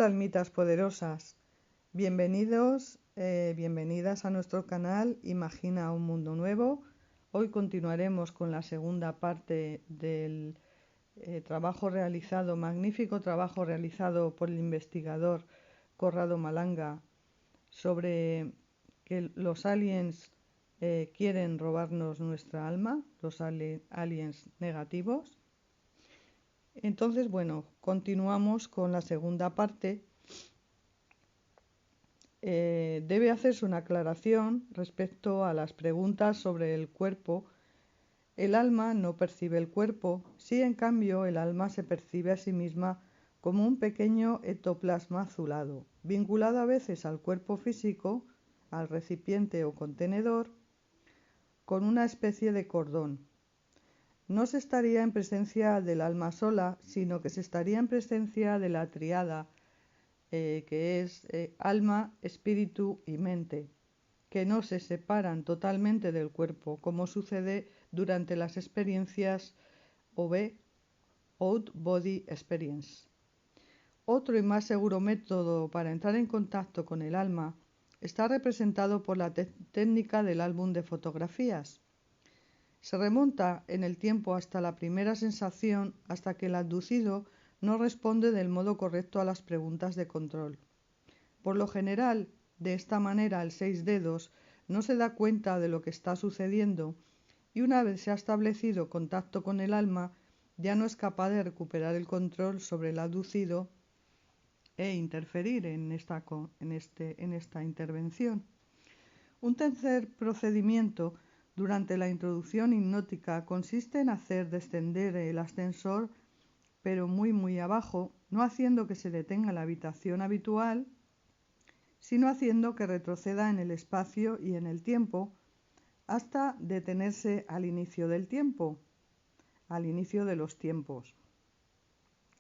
almitas poderosas, bienvenidos, bienvenidas a nuestro canal Imagina un mundo nuevo. Hoy continuaremos con la segunda parte del magnífico trabajo realizado por el investigador Corrado Malanga sobre que los aliens quieren robarnos nuestra alma, los aliens negativos. Entonces, bueno, continuamos con la segunda parte. Debe hacerse una aclaración respecto a las preguntas sobre el cuerpo. El alma no percibe el cuerpo, si en cambio el alma se percibe a sí misma como un pequeño ectoplasma azulado, vinculado a veces al cuerpo físico, al recipiente o contenedor, con una especie de cordón. No se estaría en presencia del alma sola, sino que se estaría en presencia de la tríada, que es alma, espíritu y mente, que no se separan totalmente del cuerpo, como sucede durante las experiencias OB, Out Body Experience. Otro y más seguro método para entrar en contacto con el alma está representado por la técnica del álbum de fotografías. Se remonta en el tiempo hasta la primera sensación, hasta que el abducido no responde del modo correcto a las preguntas de control. Por lo general, de esta manera el 6 dedos no se da cuenta de lo que está sucediendo y una vez se ha establecido contacto con el alma, ya no es capaz de recuperar el control sobre el abducido e interferir en esta intervención. Un tercer procedimiento durante la introducción hipnótica consiste en hacer descender el ascensor, pero muy abajo, no haciendo que se detenga la habitación habitual, sino haciendo que retroceda en el espacio y en el tiempo hasta detenerse al inicio del tiempo, al inicio de los tiempos.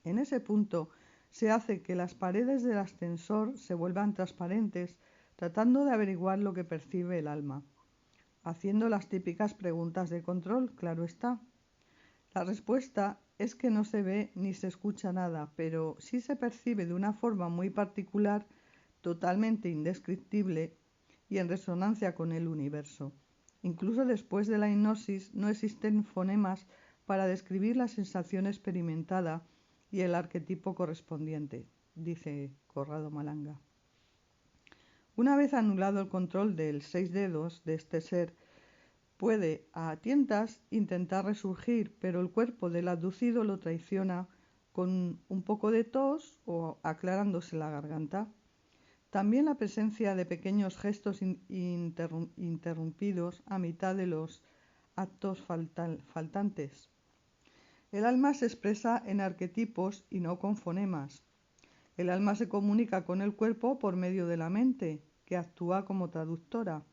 En ese punto se hace que las paredes del ascensor se vuelvan transparentes, tratando de averiguar lo que percibe el alma, haciendo las típicas preguntas de control, claro está. La respuesta es que no se ve ni se escucha nada, pero sí se percibe de una forma muy particular, totalmente indescriptible y en resonancia con el universo. Incluso después de la hipnosis no existen fonemas para describir la sensación experimentada y el arquetipo correspondiente, dice Corrado Malanga. Una vez anulado el control del 6 dedos de este ser, puede a tientas intentar resurgir, pero el cuerpo del abducido lo traiciona con un poco de tos o aclarándose la garganta. También la presencia de pequeños gestos interrumpidos a mitad de los actos faltantes. El alma se expresa en arquetipos y no con fonemas. El alma se comunica con el cuerpo por medio de la mente, que actúa como traductora.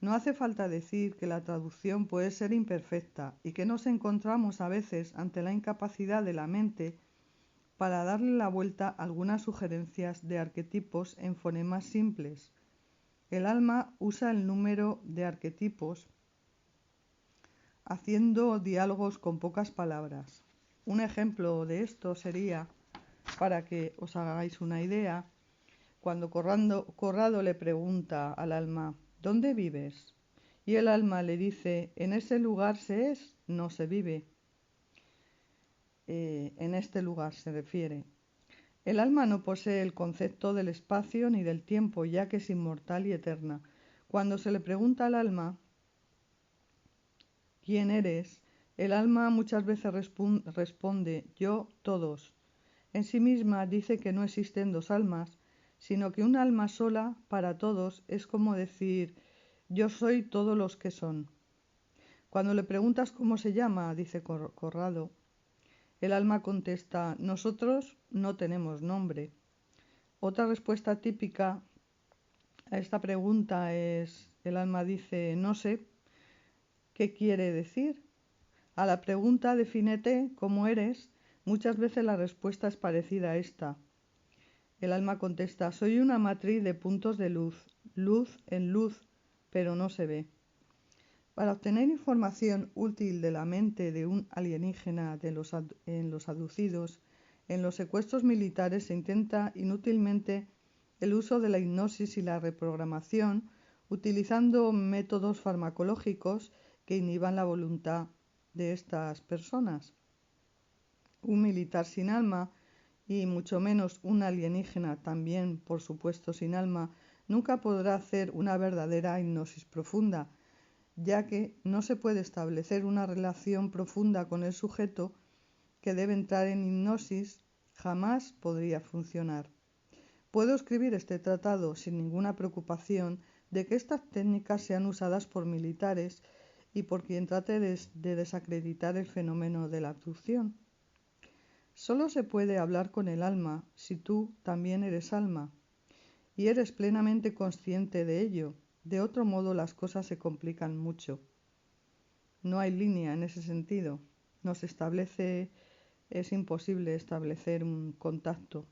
No hace falta decir que la traducción puede ser imperfecta y que nos encontramos a veces ante la incapacidad de la mente para darle la vuelta a algunas sugerencias de arquetipos en fonemas simples. El alma usa el número de arquetipos haciendo diálogos con pocas palabras. Un ejemplo de esto sería, para que os hagáis una idea, cuando Corrado le pregunta al alma, ¿dónde vives? Y el alma le dice, en ese lugar se es, no se vive. En este lugar se refiere. El alma no posee el concepto del espacio ni del tiempo, ya que es inmortal y eterna. Cuando se le pregunta al alma, ¿quién eres?, el alma muchas veces responde, yo, todos. En sí misma dice que no existen dos almas, sino que un alma sola para todos es como decir, yo soy todos los que son. Cuando le preguntas cómo se llama, dice Corrado, el alma contesta, nosotros no tenemos nombre. Otra respuesta típica a esta pregunta es, el alma dice, no sé, ¿qué quiere decir? A la pregunta, defínete, ¿cómo eres?, muchas veces la respuesta es parecida a esta. El alma contesta, soy una matriz de puntos de luz, luz en luz, pero no se ve. Para obtener información útil de la mente de un alienígena en los abducidos, En los secuestros militares se intenta inútilmente el uso de la hipnosis y la reprogramación, utilizando métodos farmacológicos que inhiban la voluntad de estas personas. Un militar sin alma, y mucho menos un alienígena también, por supuesto, sin alma, nunca podrá hacer una verdadera hipnosis profunda, ya que no se puede establecer una relación profunda con el sujeto que debe entrar en hipnosis, jamás podría funcionar. Puedo escribir este tratado sin ninguna preocupación de que estas técnicas sean usadas por militares y por quien trate de desacreditar el fenómeno de la abducción. Solo se puede hablar con el alma si tú también eres alma y eres plenamente consciente de ello. De otro modo las cosas se complican mucho. No hay línea en ese sentido. Es imposible establecer un contacto.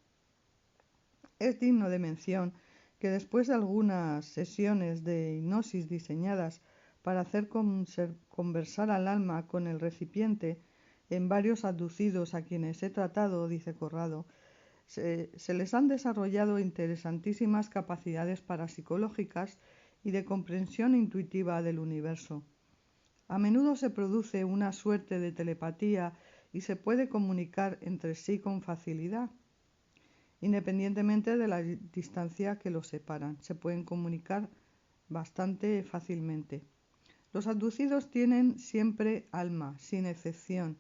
Es digno de mención que después de algunas sesiones de hipnosis diseñadas para hacer conversar al alma con el recipiente, en varios abducidos a quienes he tratado, dice Corrado, se les han desarrollado interesantísimas capacidades parapsicológicas y de comprensión intuitiva del universo. A menudo se produce una suerte de telepatía y se puede comunicar entre sí con facilidad. Independientemente de la distancia que los separan, se pueden comunicar bastante fácilmente. Los abducidos tienen siempre alma, sin excepción,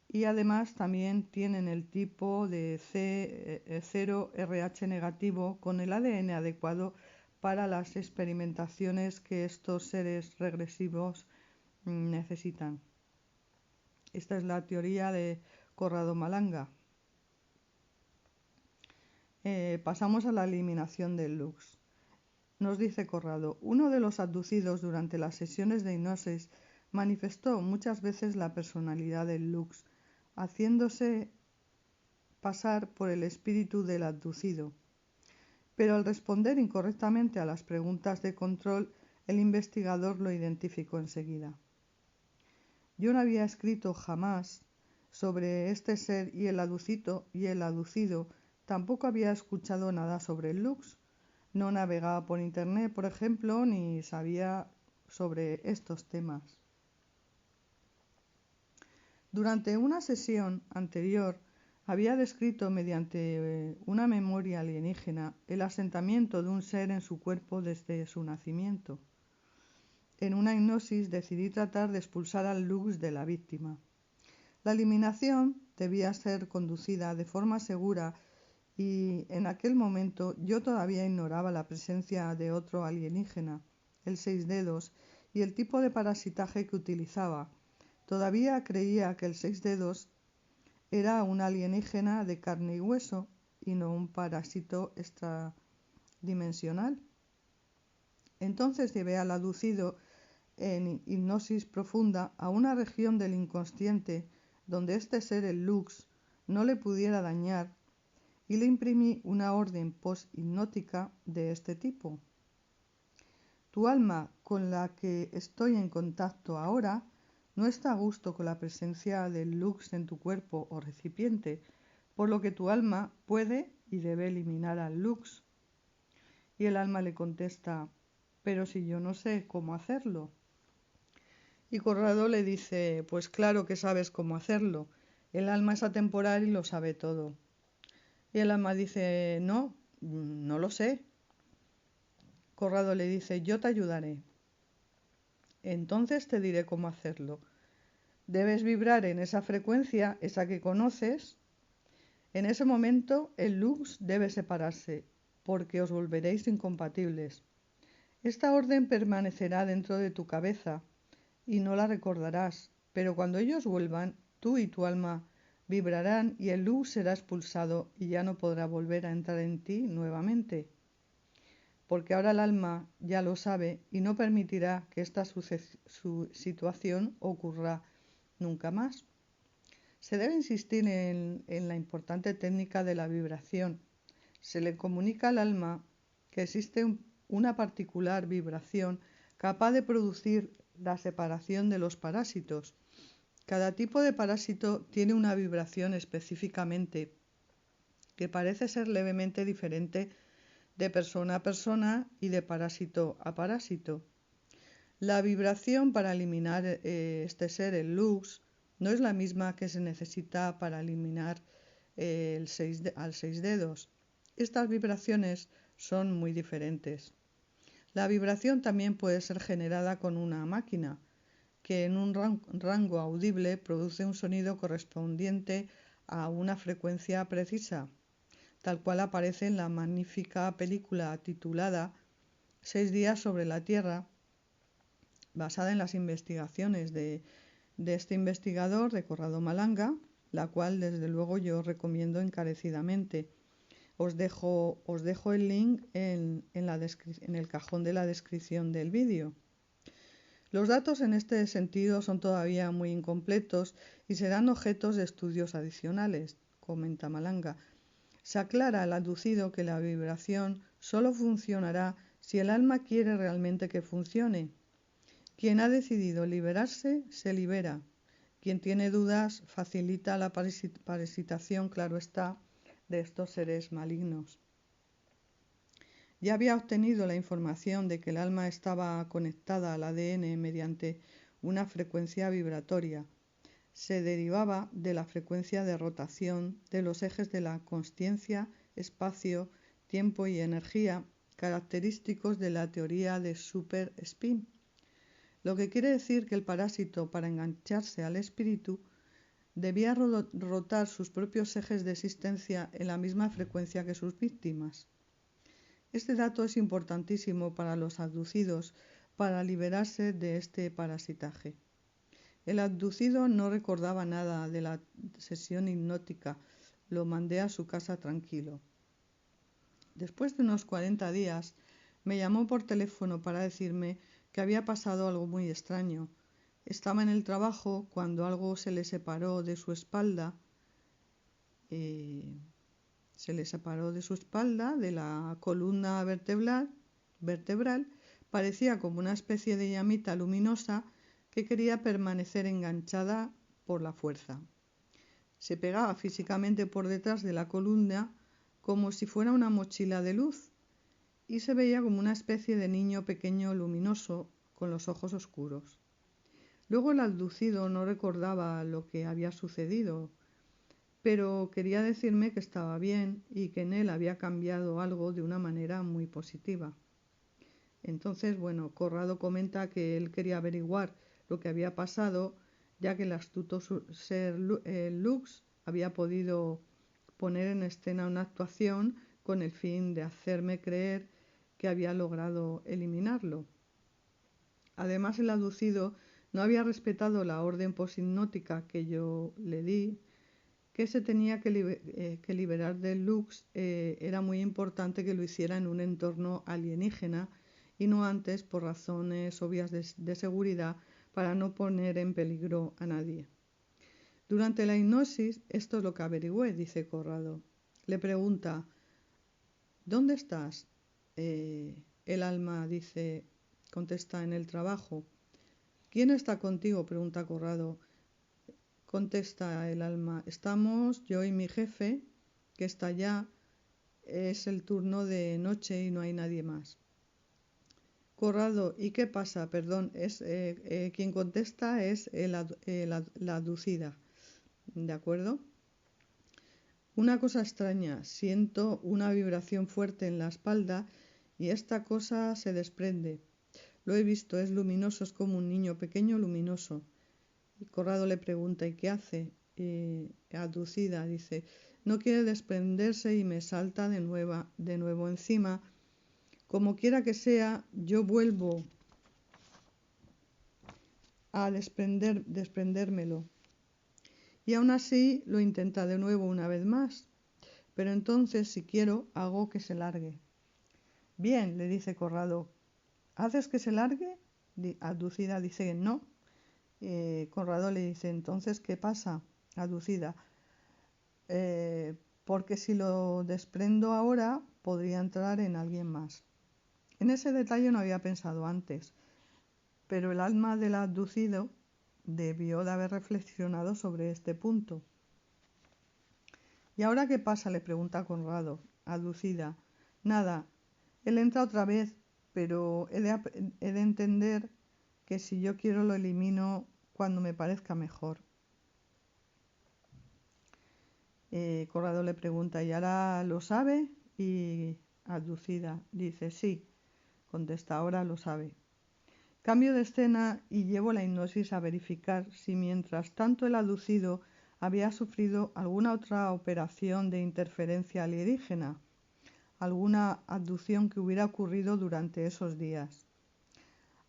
y además también tienen el tipo de C0RH negativo con el ADN adecuado para las experimentaciones que estos seres regresivos necesitan. Esta es la teoría de Corrado Malanga. Pasamos a la eliminación del lux. Nos dice Corrado, uno de los abducidos durante las sesiones de hipnosis manifestó muchas veces la personalidad del lux, haciéndose pasar por el espíritu del abducido. Pero al responder incorrectamente a las preguntas de control, el investigador lo identificó enseguida. Yo no había escrito jamás sobre este ser y el abducido tampoco había escuchado nada sobre el lux. No navegaba por internet, por ejemplo, ni sabía sobre estos temas. Durante una sesión anterior había descrito mediante una memoria alienígena el asentamiento de un ser en su cuerpo desde su nacimiento. En una hipnosis decidí tratar de expulsar al lux de la víctima. La eliminación debía ser conducida de forma segura y en aquel momento yo todavía ignoraba la presencia de otro alienígena, el 6 dedos, y el tipo de parasitaje que utilizaba. Todavía creía que el 6 dedos era un alienígena de carne y hueso y no un parásito extradimensional. Entonces llevé al abducido en hipnosis profunda a una región del inconsciente donde este ser, el lux, no le pudiera dañar y le imprimí una orden post-hipnótica de este tipo. Tu alma, con la que estoy en contacto ahora, no está a gusto con la presencia del lux en tu cuerpo o recipiente, por lo que tu alma puede y debe eliminar al lux. Y el alma le contesta, pero si yo no sé cómo hacerlo. Y Corrado le dice, pues claro que sabes cómo hacerlo. El alma es atemporal y lo sabe todo. Y el alma dice, no lo sé. Corrado le dice, yo te ayudaré. Entonces te diré cómo hacerlo. Debes vibrar en esa frecuencia, esa que conoces. En ese momento el lux debe separarse, porque os volveréis incompatibles. Esta orden permanecerá dentro de tu cabeza y no la recordarás, pero cuando ellos vuelvan, tú y tu alma vibrarán y el lux será expulsado y ya no podrá volver a entrar en ti nuevamente, porque ahora el alma ya lo sabe y no permitirá que esta situación ocurra nunca más. Se debe insistir en la importante técnica de la vibración. Se le comunica al alma que existe una particular vibración capaz de producir la separación de los parásitos Cada tipo de parásito tiene una vibración específicamente que parece ser levemente diferente de persona a persona y de parásito a parásito. La vibración para eliminar este ser, el lux, no es la misma que se necesita para eliminar al seis dedos. Estas vibraciones son muy diferentes. La vibración también puede ser generada con una máquina, que en un rango audible produce un sonido correspondiente a una frecuencia precisa, tal cual aparece en la magnífica película titulada 6 días sobre la Tierra, basada en las investigaciones de este investigador, de Corrado Malanga, la cual desde luego yo recomiendo encarecidamente. Os dejo el link en el cajón de la descripción del vídeo. Los datos en este sentido son todavía muy incompletos y serán objetos de estudios adicionales, comenta Malanga. Se aclara al aducido que la vibración solo funcionará si el alma quiere realmente que funcione. Quien ha decidido liberarse, se libera. Quien tiene dudas, facilita la parasitación, claro está, de estos seres malignos. Ya había obtenido la información de que el alma estaba conectada al ADN mediante una frecuencia vibratoria. Se derivaba de la frecuencia de rotación de los ejes de la consciencia, espacio, tiempo y energía, característicos de la teoría de super spin. Lo que quiere decir que el parásito, para engancharse al espíritu, debía rotar sus propios ejes de existencia en la misma frecuencia que sus víctimas. Este dato es importantísimo para los abducidos para liberarse de este parasitaje. El abducido no recordaba nada de la sesión hipnótica, lo mandé a su casa tranquilo. Después de unos 40 días, me llamó por teléfono para decirme que había pasado algo muy extraño. Estaba en el trabajo cuando algo se le separó de su espalda, de la columna vertebral, parecía como una especie de llamita luminosa que quería permanecer enganchada por la fuerza. Se pegaba físicamente por detrás de la columna como si fuera una mochila de luz y se veía como una especie de niño pequeño luminoso con los ojos oscuros. Luego el abducido no recordaba lo que había sucedido, pero quería decirme que estaba bien y que en él había cambiado algo de una manera muy positiva. Entonces, Corrado comenta que él quería averiguar lo que había pasado, ya que el astuto ser Lux había podido poner en escena una actuación con el fin de hacerme creer que había logrado eliminarlo. Además, el abducido no había respetado la orden poshipnótica que yo le di, que se tenía que liberar del Lux. Era muy importante que lo hiciera en un entorno alienígena y no antes por razones obvias de seguridad para no poner en peligro a nadie. Durante la hipnosis, esto es lo que averigüé, dice Corrado. Le pregunta, ¿dónde estás? El alma contesta, en el trabajo. ¿Quién está contigo? Pregunta Corrado. Contesta el alma, estamos yo y mi jefe, que está allá, es el turno de noche y no hay nadie más. Corrado, ¿y qué pasa? Perdón, quien contesta es la abducida, ¿de acuerdo? Una cosa extraña, siento una vibración fuerte en la espalda y esta cosa se desprende. Lo he visto, es luminoso, es como un niño pequeño luminoso. Y Corrado le pregunta, ¿y qué hace? Abducida dice, no quiere desprenderse y me salta de nuevo encima. Como quiera que sea, yo vuelvo a desprendérmelo. Y aún así lo intenta de nuevo una vez más. Pero entonces, si quiero, hago que se largue. Bien, le dice Corrado, ¿haces que se largue? Abducida dice no. Corrado le dice, entonces, ¿qué pasa? Abducida, porque si lo desprendo ahora, podría entrar en alguien más. En ese detalle no había pensado antes, pero el alma del abducido debió de haber reflexionado sobre este punto. ¿Y ahora qué pasa?, le pregunta Conrado, aducida. Nada, él entra otra vez, pero he de entender que si yo quiero lo elimino cuando me parezca mejor. Conrado le pregunta, ¿y ahora lo sabe? Y aducida dice, sí, contesta, ahora lo sabe. Cambio de escena y llevo la hipnosis a verificar si mientras tanto el aducido había sufrido alguna otra operación de interferencia alienígena, alguna abducción que hubiera ocurrido durante esos días.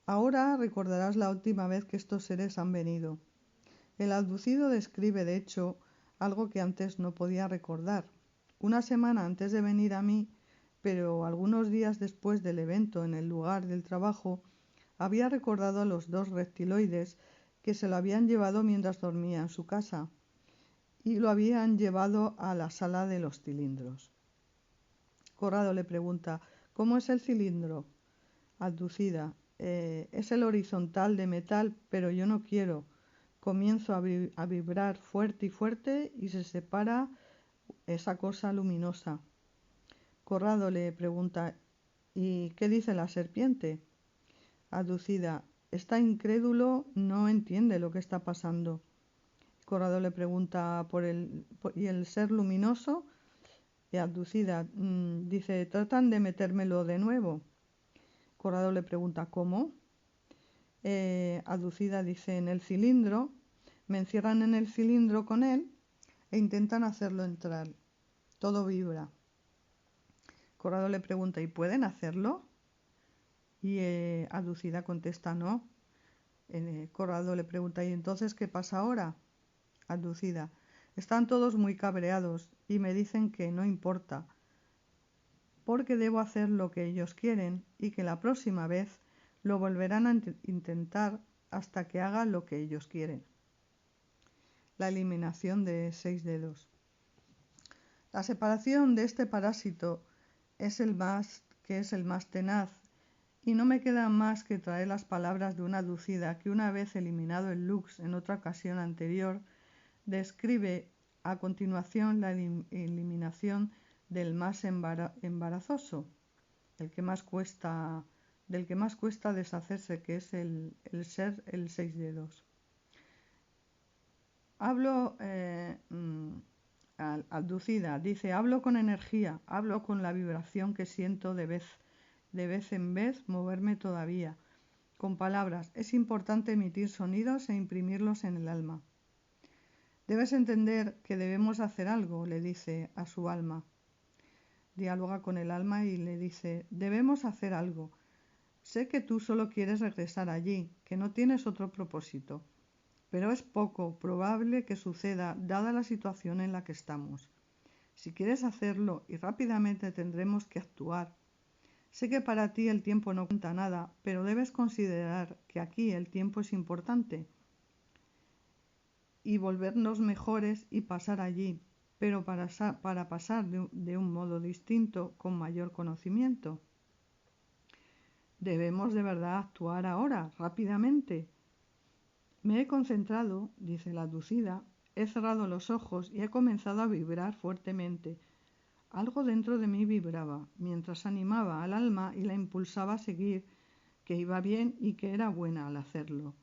Ahora recordarás la última vez que estos seres han venido. El abducido describe, de hecho, algo que antes no podía recordar. Una semana antes de venir a mí, pero algunos días después del evento en el lugar del trabajo, había recordado a los dos reptiloides que se lo habían llevado mientras dormía en su casa y lo habían llevado a la sala de los cilindros. Conrado le pregunta, ¿cómo es el cilindro? Abducida, es el horizontal de metal, pero yo no quiero. Comienzo a vibrar fuerte y fuerte y se separa esa cosa luminosa. Conrado le pregunta, ¿y qué dice la serpiente? Abducida, está incrédulo, no entiende lo que está pasando. Conrado le pregunta ¿y el ser luminoso? Y abducida, dice, tratan de metérmelo de nuevo. Conrado le pregunta, ¿cómo? Abducida dice, en el cilindro, me encierran en el cilindro con él e intentan hacerlo entrar. Todo vibra. Conrado le pregunta, ¿y pueden hacerlo? Y abducida contesta, no. Conrado le pregunta, ¿y entonces qué pasa ahora? Abducida, están todos muy cabreados y me dicen que no importa, porque debo hacer lo que ellos quieren y que la próxima vez lo volverán a intentar hasta que haga lo que ellos quieren. La eliminación de 6 dedos. La separación de este parásito es el más tenaz, y no me queda más que traer las palabras de una abducida que, una vez eliminado el lux en otra ocasión anterior, describe a continuación la eliminación del más embarazoso, del que más cuesta deshacerse, que es el ser el 6 dedos. Abducida dice, hablo con energía, hablo con la vibración que siento de vez en vez moverme todavía. Con palabras, es importante emitir sonidos e imprimirlos en el alma. Debes entender que debemos hacer algo, le dice a su alma. Dialoga con el alma y le dice, debemos hacer algo. Sé que tú solo quieres regresar allí, que no tienes otro propósito, pero es poco probable que suceda dada la situación en la que estamos. Si quieres hacerlo y rápidamente tendremos que actuar. Sé que para ti el tiempo no cuenta nada, pero debes considerar que aquí el tiempo es importante y volvernos mejores y pasar allí, pero para pasar de un modo distinto, con mayor conocimiento. Debemos de verdad actuar ahora, rápidamente. Me he concentrado, dice la abducida, he cerrado los ojos y he comenzado a vibrar fuertemente. Algo dentro de mí vibraba, mientras animaba al alma y la impulsaba a seguir, que iba bien y que era buena al hacerlo.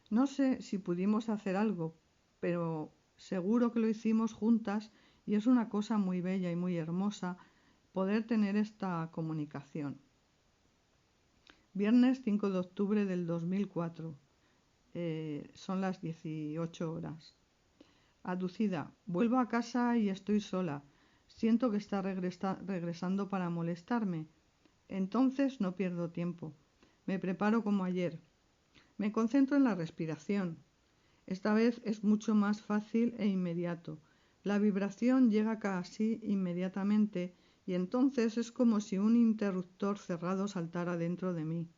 No sé si pudimos hacer algo, pero seguro que lo hicimos juntas y es una cosa muy bella y muy hermosa poder tener esta comunicación. Viernes 5 de octubre del 2004. Son las 18 horas. Abducida, vuelvo a casa y estoy sola. Siento que está regresando para molestarme. Entonces no pierdo tiempo. Me preparo como ayer. Me concentro en la respiración. Esta vez es mucho más fácil e inmediato. La vibración llega casi inmediatamente y entonces es como si un interruptor cerrado saltara dentro de mí.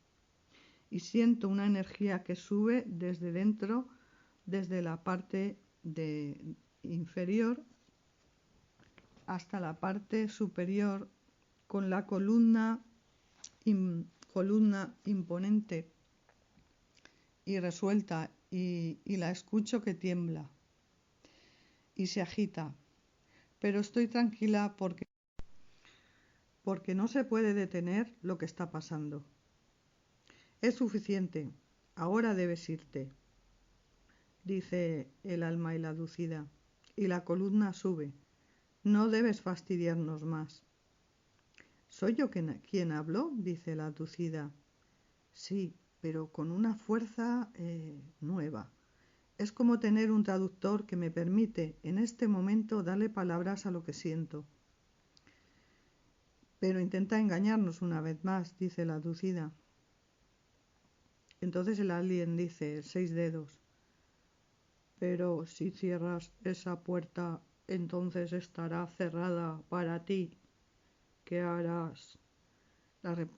Y siento una energía que sube desde dentro, desde la parte inferior hasta la parte superior, con la columna imponente y resuelta y la escucho que tiembla y se agita, pero estoy tranquila porque no se puede detener lo que está pasando. Es suficiente, ahora debes irte, dice el alma enladucida, y la columna sube. No debes fastidiarnos más. ¿Soy yo quien hablo?, dice la aducida. Sí, pero con una fuerza nueva. Es como tener un traductor que me permite en este momento darle palabras a lo que siento. Pero intenta engañarnos una vez más, dice la aducida. Entonces el alien dice, 6 dedos. Pero si cierras esa puerta, entonces estará cerrada para ti. ¿Qué harás?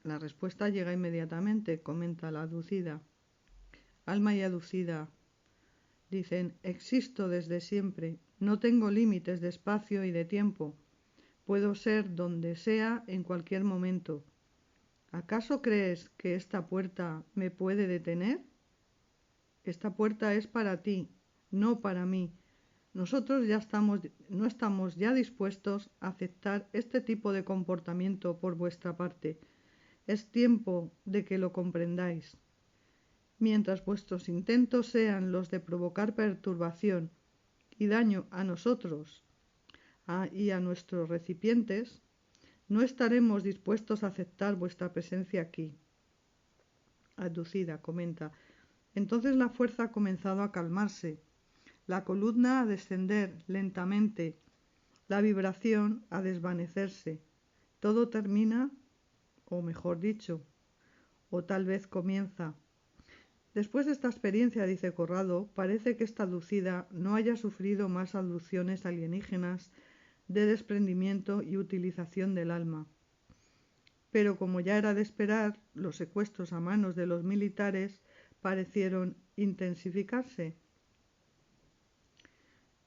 La respuesta llega inmediatamente, comenta la aducida. Alma y aducida dicen, existo desde siempre, no tengo límites de espacio y de tiempo, puedo ser donde sea en cualquier momento. ¿Acaso crees que esta puerta me puede detener? Esta puerta es para ti, no para mí. Nosotros no estamos ya dispuestos a aceptar este tipo de comportamiento por vuestra parte. Es tiempo de que lo comprendáis. Mientras vuestros intentos sean los de provocar perturbación y daño a nosotros y a nuestros recipientes, no estaremos dispuestos a aceptar vuestra presencia aquí. Aducida comenta. Entonces la fuerza ha comenzado a calmarse, la columna a descender lentamente, la vibración a desvanecerse. Todo termina, o mejor dicho, o tal vez comienza. Después de esta experiencia, dice Corrado, parece que esta aducida no haya sufrido más abducciones alienígenas de desprendimiento y utilización del alma. Pero como ya era de esperar, los secuestros a manos de los militares parecieron intensificarse.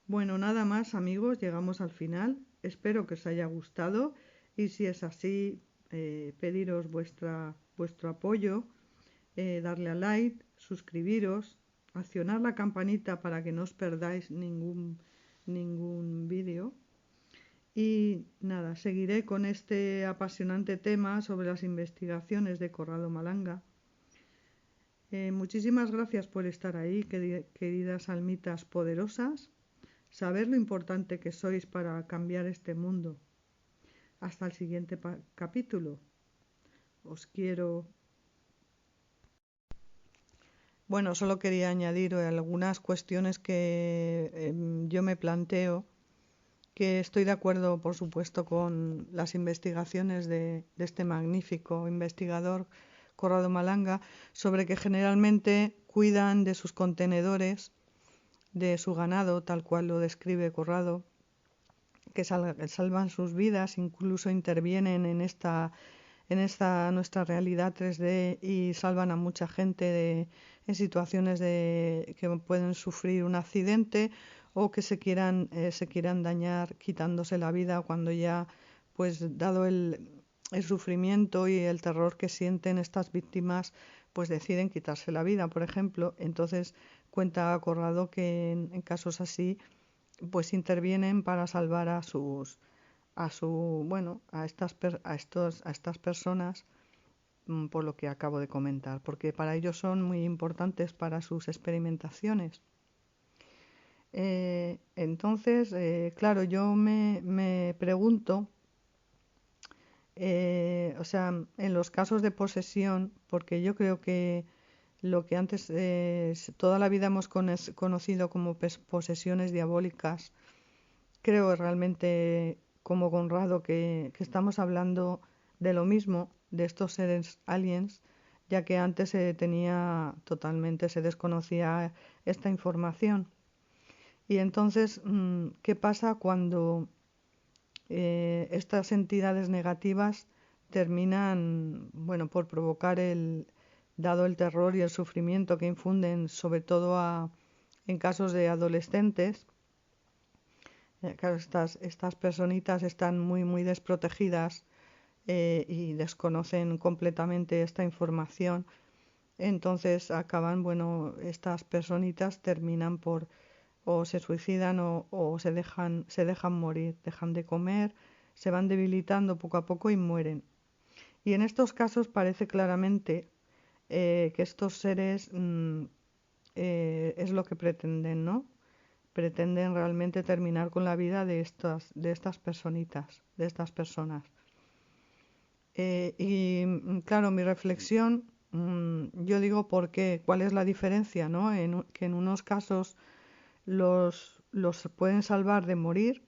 Bueno, nada más amigos, llegamos al final. Espero que os haya gustado y si es así, pediros vuestro apoyo, darle a like, suscribiros, accionar la campanita para que no os perdáis ningún vídeo. Y nada, seguiré con este apasionante tema sobre las investigaciones de Corrado Malanga. Muchísimas gracias por estar ahí, queridas almitas poderosas. Saber lo importante que sois para cambiar este mundo. Hasta el siguiente capítulo. Os quiero. Bueno, solo quería añadir algunas cuestiones que yo me planteo, que estoy de acuerdo, por supuesto, con las investigaciones de este magnífico investigador, Corrado Malanga, sobre que generalmente cuidan de sus contenedores, de su ganado, tal cual lo describe Corrado, que salvan sus vidas, incluso intervienen en esta nuestra realidad 3D y salvan a mucha gente en situaciones que pueden sufrir un accidente o que se quieran dañar quitándose la vida cuando ya, pues dado el sufrimiento y el terror que sienten estas víctimas, pues deciden quitarse la vida, por ejemplo. Entonces cuenta Corrado que en casos así pues intervienen para salvar a estas personas, por lo que acabo de comentar, porque para ellos son muy importantes para sus experimentaciones. Entonces, claro, yo me pregunto, o sea, en los casos de posesión, porque yo creo que lo que antes toda la vida hemos conocido como posesiones diabólicas, creo realmente como Conrado que estamos hablando de lo mismo, de estos seres aliens, ya que antes se desconocía esta información. Y entonces, ¿qué pasa cuando estas entidades negativas terminan, bueno, por provocar dado el terror y el sufrimiento que infunden, sobre todo en casos de adolescentes? Claro, estas personitas están muy desprotegidas y desconocen completamente esta información Entonces acaban, bueno, estas personitas terminan por o se suicidan o se dejan morir, dejan de comer, se van debilitando poco a poco y mueren. Y en estos casos parece claramente que estos seres es lo que pretenden, ¿no? Pretenden realmente terminar con la vida de estas personitas, de estas personas. Claro, mi reflexión, yo digo por qué, cuál es la diferencia, ¿no? Que en unos casos los pueden salvar de morir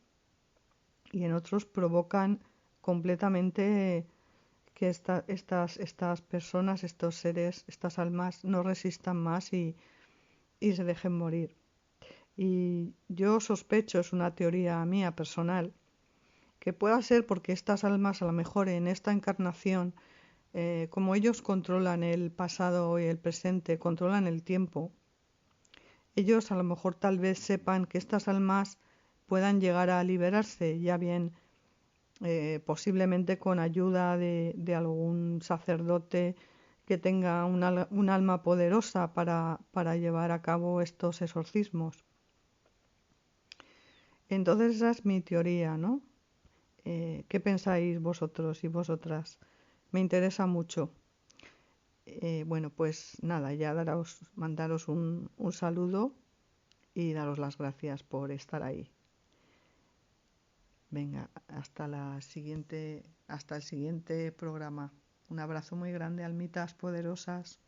y en otros provocan completamente que estas personas, estos seres, estas almas no resistan más y se dejen morir. Y yo sospecho, es una teoría mía personal, que pueda ser porque estas almas a lo mejor en esta encarnación, como ellos controlan el pasado y el presente, controlan el tiempo, ellos a lo mejor tal vez sepan que estas almas puedan llegar a liberarse, ya bien posiblemente con ayuda de algún sacerdote que tenga un alma poderosa para llevar a cabo estos exorcismos. Entonces esa es mi teoría, ¿no? ¿Qué pensáis vosotros y vosotras? Me interesa mucho. Bueno, pues nada, ya mandaros un saludo y daros las gracias por estar ahí. Venga, hasta el siguiente programa. Un abrazo muy grande, almitas poderosas.